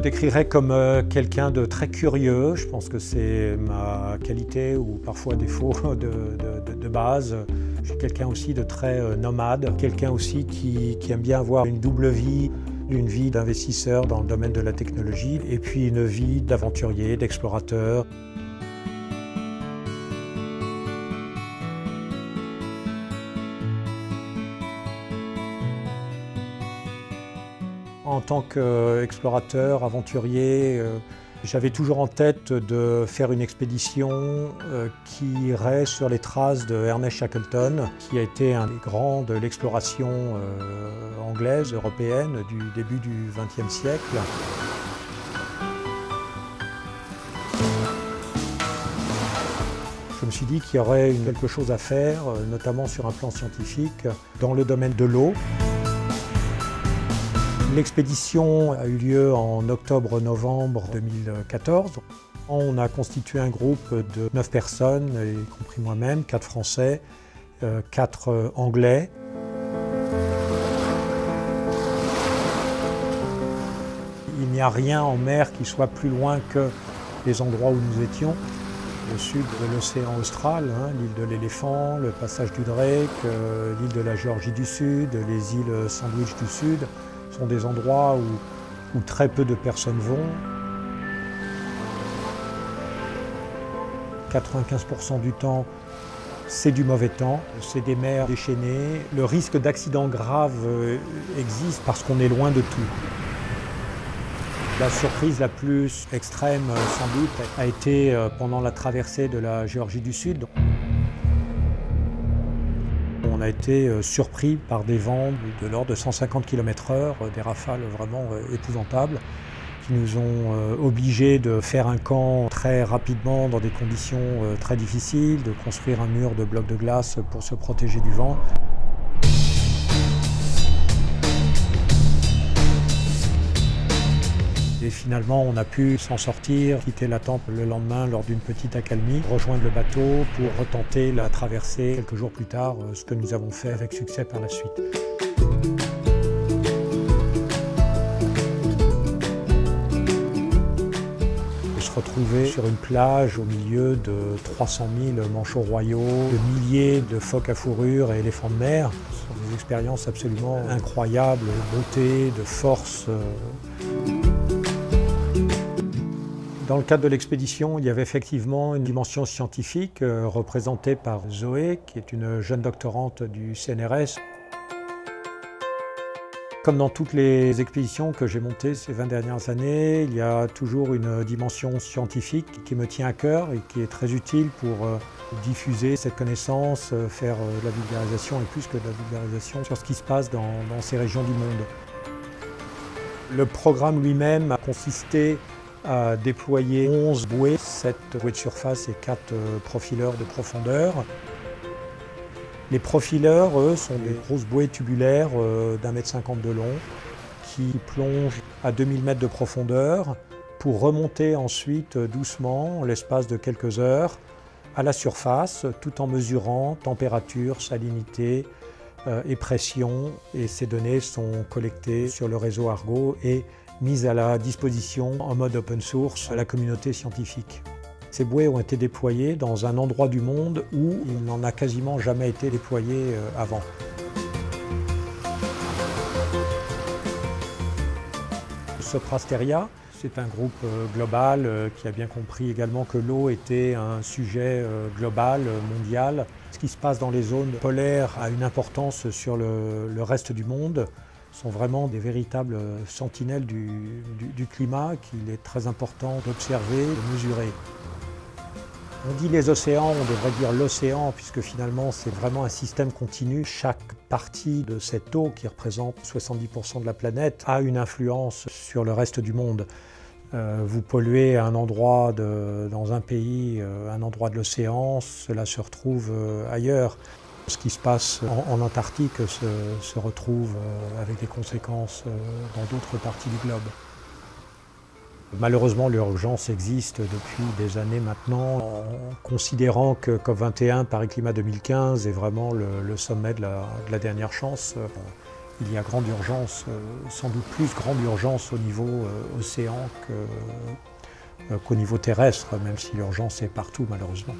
décrirais comme quelqu'un de très curieux. Je pense que c'est ma qualité ou parfois défaut de base. Je suis quelqu'un aussi de très nomade, quelqu'un aussi qui aime bien avoir une double vie, une vie d'investisseur dans le domaine de la technologie et puis une vie d'aventurier, d'explorateur. En tant qu'explorateur, aventurier, j'avais toujours en tête de faire une expédition qui irait sur les traces de Ernest Shackleton, qui a été un des grands de l'exploration anglaise, européenne, du début du XXe siècle. Je me suis dit qu'il y aurait quelque chose à faire, notamment sur un plan scientifique, dans le domaine de l'eau. L'expédition a eu lieu en octobre-novembre 2014. On a constitué un groupe de 9 personnes, y compris moi-même, 4 Français, 4 Anglais. Il n'y a rien en mer qui soit plus loin que les endroits où nous étions. Au sud de l'océan Austral, l'île de l'Éléphant, le passage du Drake, l'île de la Géorgie du Sud, les îles Sandwich du Sud. Sont des endroits où très peu de personnes vont. 95% du temps, c'est du mauvais temps, c'est des mers déchaînées. Le risque d'accident grave existe parce qu'on est loin de tout. La surprise la plus extrême, sans doute, a été pendant la traversée de la Géorgie du Sud. On a été surpris par des vents de l'ordre de 150 km/h, des rafales vraiment épouvantables, qui nous ont obligés de faire un camp très rapidement dans des conditions très difficiles, de construire un mur de blocs de glace pour se protéger du vent. Et finalement, on a pu s'en sortir, quitter la tente le lendemain lors d'une petite accalmie, rejoindre le bateau pour retenter la traversée quelques jours plus tard, ce que nous avons fait avec succès par la suite. Et se retrouver sur une plage au milieu de 300 000 manchots royaux, de milliers de phoques à fourrure et éléphants de mer, ce sont des expériences absolument incroyables, de beauté, de force. Dans le cadre de l'expédition, il y avait effectivement une dimension scientifique représentée par Zoé, qui est une jeune doctorante du CNRS. Comme dans toutes les expéditions que j'ai montées ces 20 dernières années, il y a toujours une dimension scientifique qui me tient à cœur et qui est très utile pour diffuser cette connaissance, faire de la vulgarisation et plus que de la vulgarisation sur ce qui se passe dans ces régions du monde. Le programme lui-même a consisté à déployer 11 bouées, 7 bouées de surface et 4 profileurs de profondeur. Les profileurs, eux, sont des grosses bouées tubulaires d'1,50 m de long qui plongent à 2000 mètres de profondeur pour remonter ensuite doucement, en l'espace de quelques heures, à la surface, tout en mesurant température, salinité et pression. Et ces données sont collectées sur le réseau Argo et mise à la disposition en mode open source à la communauté scientifique. Ces bouées ont été déployées dans un endroit du monde où il n'en a quasiment jamais été déployé avant. Soprasteria, c'est un groupe global qui a bien compris également que l'eau était un sujet global, mondial. Ce qui se passe dans les zones polaires a une importance sur le reste du monde. Sont vraiment des véritables sentinelles du climat qu'il est très important d'observer, de mesurer. On dit les océans, on devrait dire l'océan, puisque finalement c'est vraiment un système continu. Chaque partie de cette eau, qui représente 70% de la planète, a une influence sur le reste du monde. Vous polluez un endroit dans un pays, un endroit de l'océan, cela se retrouve ailleurs. Ce qui se passe en Antarctique se retrouve avec des conséquences dans d'autres parties du globe. Malheureusement, l'urgence existe depuis des années maintenant, en considérant que COP21, Paris Climat 2015, est vraiment le sommet de la dernière chance. il y a grande urgence, sans doute plus grande urgence au niveau océan qu'au niveau terrestre, même si l'urgence est partout malheureusement.